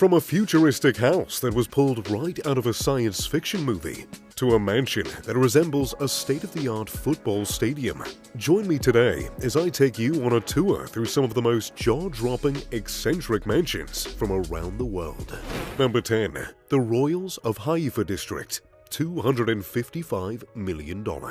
From a futuristic house that was pulled right out of a science fiction movie to a mansion that resembles a state-of-the-art football stadium. Join me today as I take you on a tour through some of the most jaw-dropping, eccentric mansions from around the world. Number 10. The Royals of Haifa District, $255 million. Well,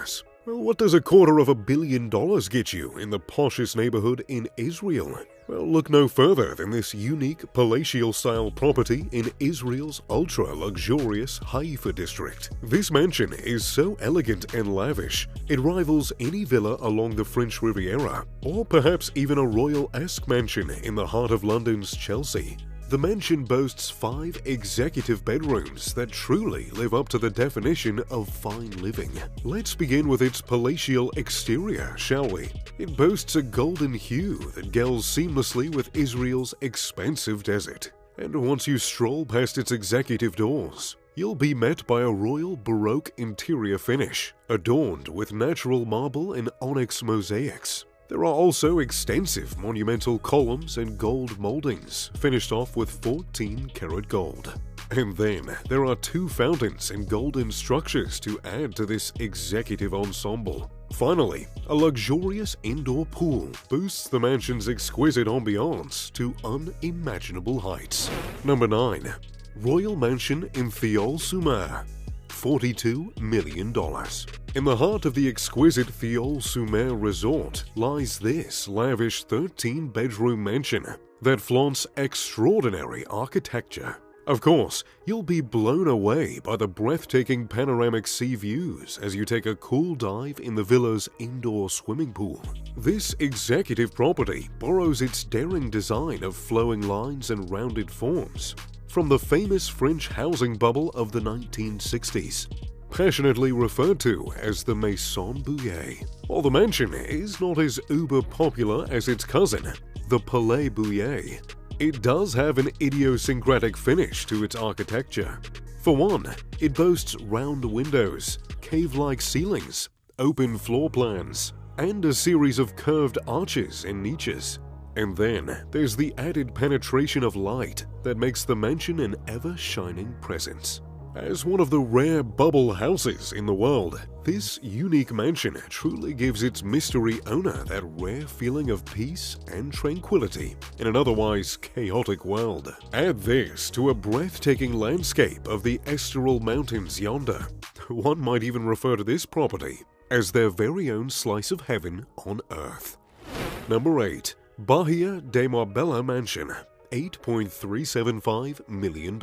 what does $250 million get you in the poshest neighborhood in Israel? Well, look no further than this unique palatial-style property in Israel's ultra-luxurious Haifa district. This mansion is so elegant and lavish, it rivals any villa along the French Riviera, or perhaps even a royal-esque mansion in the heart of London's Chelsea. The mansion boasts 5 executive bedrooms that truly live up to the definition of fine living. Let's begin with its palatial exterior, shall we? It boasts a golden hue that gels seamlessly with Israel's expansive desert. And once you stroll past its executive doors, you'll be met by a royal Baroque interior finish, adorned with natural marble and onyx mosaics. There are also extensive monumental columns and gold moldings, finished off with 14-karat gold. And then, there are 2 fountains and golden structures to add to this executive ensemble. Finally, a luxurious indoor pool boosts the mansion's exquisite ambiance to unimaginable heights. Number 9. Royal Mansion in Theol-Sumer, $42 million. In the heart of the exquisite Theol-Sumer resort lies this lavish 13-bedroom mansion that flaunts extraordinary architecture. Of course, you'll be blown away by the breathtaking panoramic sea views as you take a cool dive in the villa's indoor swimming pool. This executive property borrows its daring design of flowing lines and rounded forms from the famous French housing bubble of the 1960s, passionately referred to as the Maison Bouyer. While the mansion is not as uber-popular as its cousin, the Palais Bouyer, it does have an idiosyncratic finish to its architecture. For one, it boasts round windows, cave-like ceilings, open floor plans, and a series of curved arches and niches. And then, there's the added penetration of light that makes the mansion an ever-shining presence. As one of the rare bubble houses in the world, this unique mansion truly gives its mystery owner that rare feeling of peace and tranquility in an otherwise chaotic world. Add this to a breathtaking landscape of the Estoril Mountains yonder. One might even refer to this property as their very own slice of heaven on earth. Number 8. Bahia de Marbella Mansion, $8.375 million.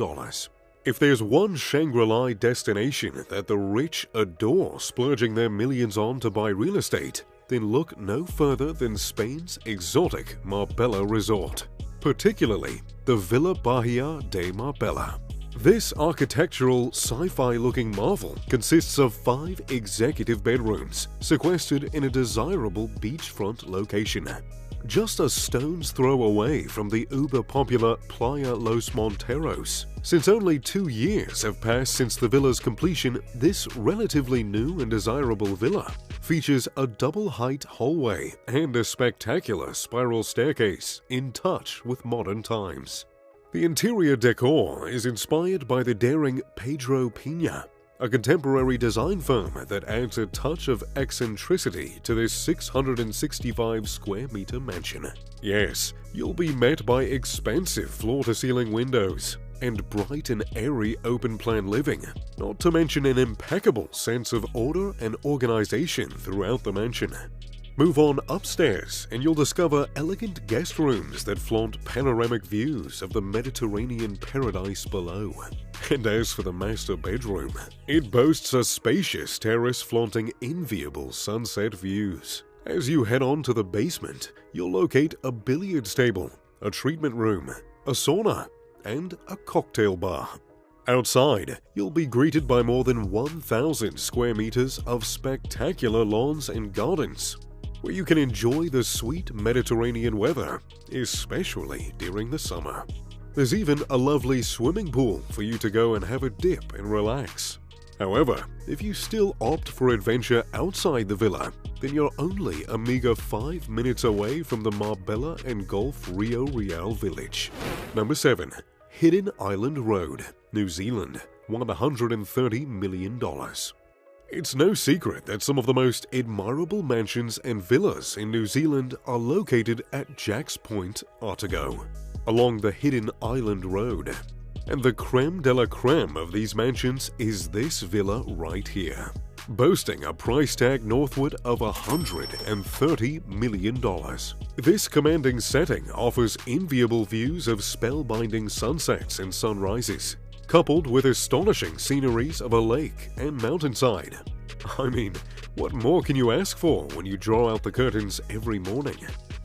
If there's one Shangri-La destination that the rich adore splurging their millions on to buy real estate, then look no further than Spain's exotic Marbella resort, particularly the Villa Bahia de Marbella. This architectural, sci-fi-looking marvel consists of 5 executive bedrooms sequestered in a desirable beachfront location. Just a stone's throw away from the uber-popular Playa Los Monteros. Since only 2 years have passed since the villa's completion, this relatively new and desirable villa features a double-height hallway and a spectacular spiral staircase in touch with modern times. The interior decor is inspired by the daring Pedro Pina, a contemporary design firm that adds a touch of eccentricity to this 665-square-meter mansion. Yes, you'll be met by expansive floor-to-ceiling windows and bright and airy open-plan living, not to mention an impeccable sense of order and organization throughout the mansion. Move on upstairs and you'll discover elegant guest rooms that flaunt panoramic views of the Mediterranean paradise below. And as for the master bedroom, it boasts a spacious terrace flaunting enviable sunset views. As you head on to the basement, you'll locate a billiards table, a treatment room, a sauna, and a cocktail bar. Outside, you'll be greeted by more than 1,000 square meters of spectacular lawns and gardens, where you can enjoy the sweet Mediterranean weather, especially during the summer. There's even a lovely swimming pool for you to go and have a dip and relax. However, if you still opt for adventure outside the villa, then you're only a meager 5 minutes away from the Marbella and Golf Rio Real village. Number 7. Hidden Island Road, New Zealand, $130 million. It's no secret that some of the most admirable mansions and villas in New Zealand are located at Jacks Point, Otago, along the Hidden Island Road. And the creme de la creme of these mansions is this villa right here, boasting a price tag northward of $130 million. This commanding setting offers enviable views of spellbinding sunsets and sunrises, coupled with astonishing sceneries of a lake and mountainside. I mean, what more can you ask for when you draw out the curtains every morning?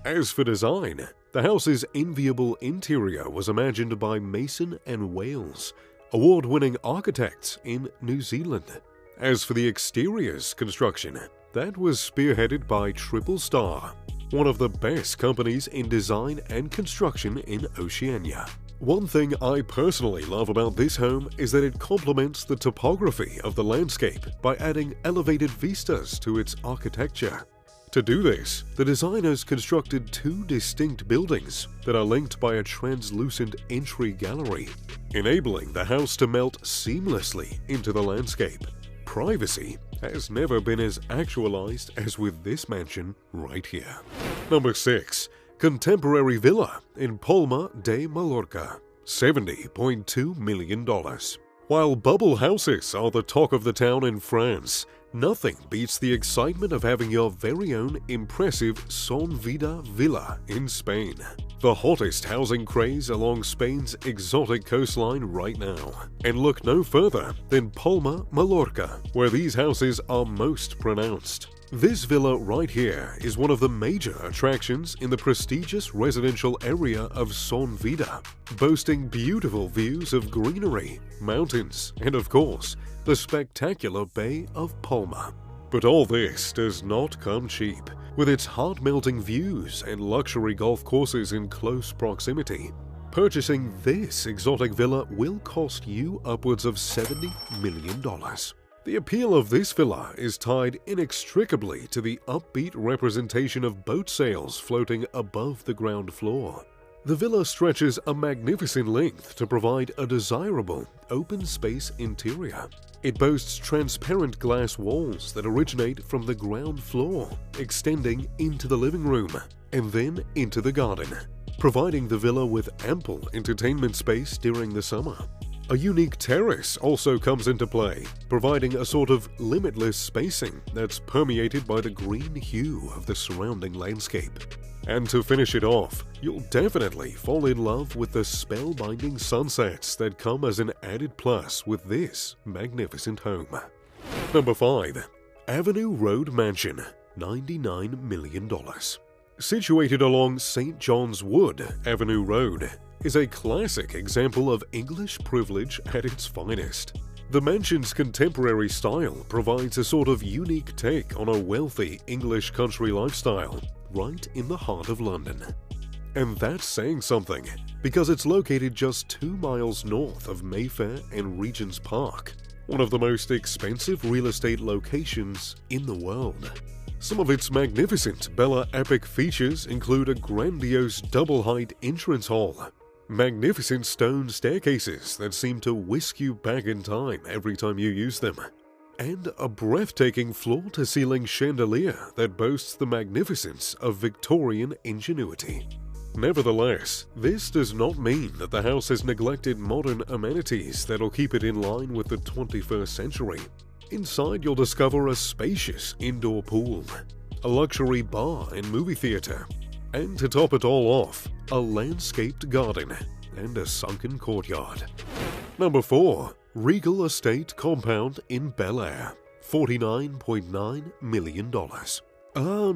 As for design, the house's enviable interior was imagined by Mason and Wales, award-winning architects in New Zealand. As for the exterior's construction, that was spearheaded by Triple Star, one of the best companies in design and construction in Oceania. One thing I personally love about this home is that it complements the topography of the landscape by adding elevated vistas to its architecture. To do this, the designers constructed two distinct buildings that are linked by a translucent entry gallery, enabling the house to melt seamlessly into the landscape. Privacy has never been as actualized as with this mansion right here. Number 6. Contemporary Villa in Palma de Mallorca, $70.2 million. While bubble houses are the talk of the town in France, nothing beats the excitement of having your very own impressive Son Vida villa in Spain. The hottest housing craze along Spain's exotic coastline right now. And look no further than Palma, Mallorca, where these houses are most pronounced. This villa right here is one of the major attractions in the prestigious residential area of Son Vida, boasting beautiful views of greenery, mountains, and of course, the spectacular Bay of Palma. But all this does not come cheap, with its heart-melting views and luxury golf courses in close proximity. Purchasing this exotic villa will cost you upwards of $70 million. The appeal of this villa is tied inextricably to the upbeat representation of boat sails floating above the ground floor. The villa stretches a magnificent length to provide a desirable, open-space interior. It boasts transparent glass walls that originate from the ground floor, extending into the living room and then into the garden, providing the villa with ample entertainment space during the summer. A unique terrace also comes into play, providing a sort of limitless spacing that's permeated by the green hue of the surrounding landscape. And to finish it off, you'll definitely fall in love with the spellbinding sunsets that come as an added plus with this magnificent home. Number 5. Avenue Road Mansion, $99 million. Situated along St. John's Wood Avenue Road, is a classic example of English privilege at its finest. The mansion's contemporary style provides a sort of unique take on a wealthy English country lifestyle right in the heart of London. And that's saying something, because it's located just 2 miles north of Mayfair and Regent's Park, one of the most expensive real estate locations in the world. Some of its magnificent Bella Epic features include a grandiose double-height entrance hall, magnificent stone staircases that seem to whisk you back in time every time you use them, and a breathtaking floor-to-ceiling chandelier that boasts the magnificence of Victorian ingenuity. Nevertheless, this does not mean that the house has neglected modern amenities that'll keep it in line with the 21st century. Inside, you'll discover a spacious indoor pool, a luxury bar and movie theater, and to top it all off, a landscaped garden and a sunken courtyard. Number 4. Regal Estate Compound in Bel Air, $49.9 million.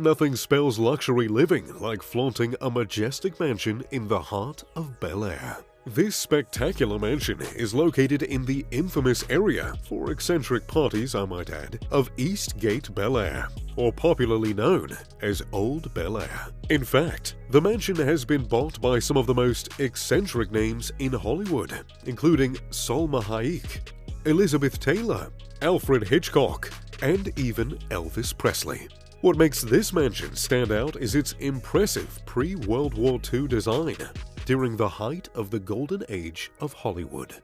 Nothing spells luxury living like flaunting a majestic mansion in the heart of Bel Air. This spectacular mansion is located in the infamous area, for eccentric parties I might add, of Eastgate Bel Air, or popularly known as Old Bel Air. In fact, the mansion has been bought by some of the most eccentric names in Hollywood, including Salma Hayek, Elizabeth Taylor, Alfred Hitchcock, and even Elvis Presley. What makes this mansion stand out is its impressive pre-World War II design. during the height of the golden age of Hollywood.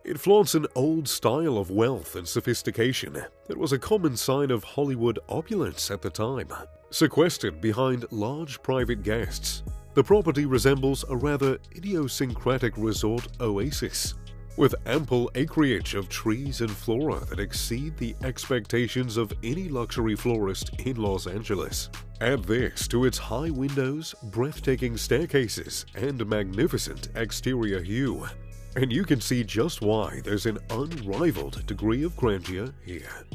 It flaunts an old style of wealth and sophistication that was a common sign of Hollywood opulence at the time. Sequestered behind large private guests, the property resembles a rather idiosyncratic resort oasis, with ample acreage of trees and flora that exceed the expectations of any luxury florist in Los Angeles. Add this to its high windows, breathtaking staircases, and magnificent exterior hue, and you can see just why there's an unrivaled degree of grandeur here.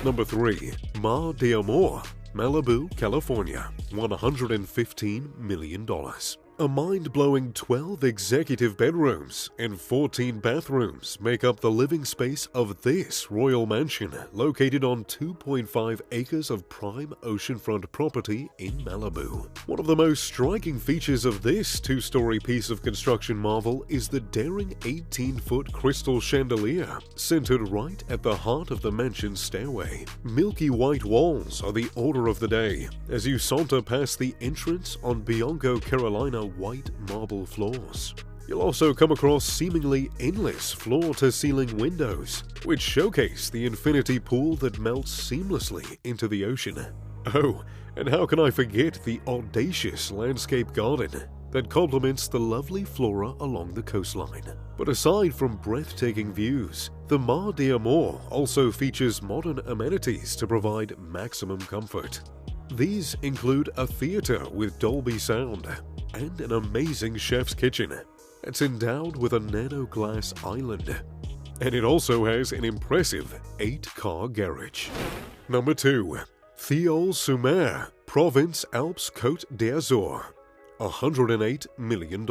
Number 3. Mar de Amor, Malibu, California, $115 million. A mind-blowing 12 executive bedrooms and 14 bathrooms make up the living space of this royal mansion located on 2.5 acres of prime oceanfront property in Malibu. One of the most striking features of this two-story piece of construction marvel is the daring 18-foot crystal chandelier centered right at the heart of the mansion's stairway. Milky white walls are the order of the day as you saunter past the entrance on Bianco, Carolina white marble floors. You'll also come across seemingly endless floor-to-ceiling windows, which showcase the infinity pool that melts seamlessly into the ocean. Oh, and how can I forget the audacious landscape garden that complements the lovely flora along the coastline. But aside from breathtaking views, the Mar de Amor also features modern amenities to provide maximum comfort. These include a theater with Dolby sound and an amazing chef's kitchen. It's endowed with a nano-glass island, and it also has an impressive 8-car garage. Number 2. Theoul-sur-Mer, Provence-Alpes-Côte d'Azur, $108 million.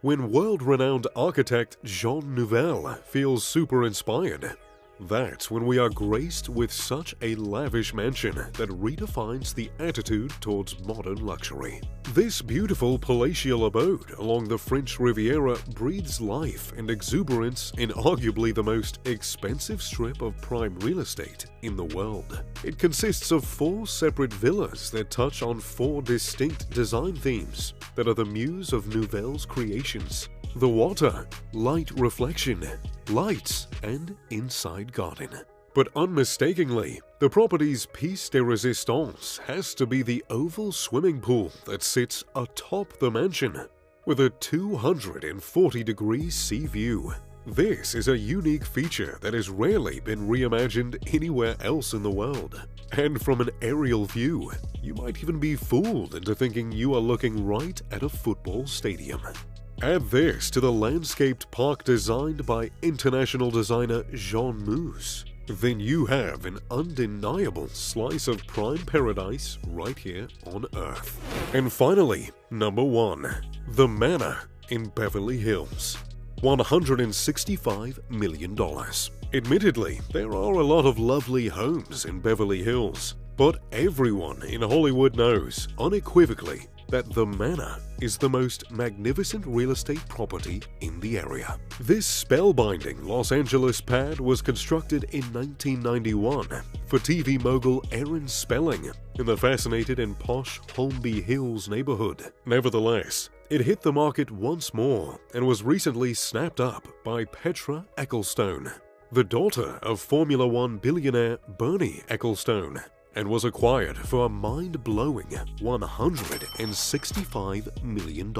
When world-renowned architect Jean Nouvel feels super inspired, that's when we are graced with such a lavish mansion that redefines the attitude towards modern luxury. This beautiful palatial abode along the French Riviera breathes life and exuberance in arguably the most expensive strip of prime real estate in the world. It consists of 4 separate villas that touch on 4 distinct design themes that are the muse of Nouvel's creations: the water, light reflection, lights, and inside garden. But unmistakably, the property's piece de resistance has to be the oval swimming pool that sits atop the mansion, with a 240-degree sea view. This is a unique feature that has rarely been reimagined anywhere else in the world. And from an aerial view, you might even be fooled into thinking you are looking right at a football stadium. Add this to the landscaped park designed by international designer Jean Mousse, then you have an undeniable slice of prime paradise right here on Earth. And finally, number 1. The Manor in Beverly Hills, $165 million. Admittedly, there are a lot of lovely homes in Beverly Hills, but everyone in Hollywood knows unequivocally that the Manor is the most magnificent real estate property in the area. This spellbinding Los Angeles pad was constructed in 1991 for TV mogul Aaron Spelling in the fascinated and posh Holmby Hills neighborhood. Nevertheless, it hit the market once more and was recently snapped up by Petra Ecclestone, the daughter of Formula One billionaire Bernie Ecclestone, and was acquired for a mind-blowing $165 million.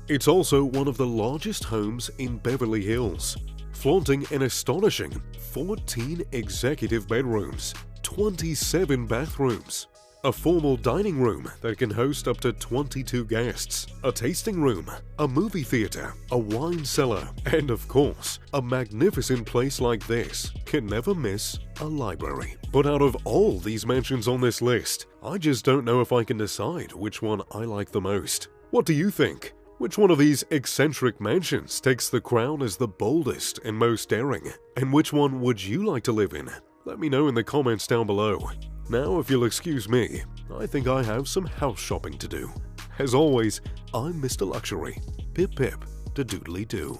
It's also one of the largest homes in Beverly Hills, flaunting an astonishing 14 executive bedrooms, 27 bathrooms, a formal dining room that can host up to 22 guests, a tasting room, a movie theater, a wine cellar, and of course, a magnificent place like this can never miss a library. But out of all these mansions on this list, I just don't know if I can decide which one I like the most. What do you think? Which one of these eccentric mansions takes the crown as the boldest and most daring? And which one would you like to live in? Let me know in the comments down below. Now, if you'll excuse me, I think I have some house shopping to do. As always, I'm Mr. Luxury. Pip pip, da doodly doo.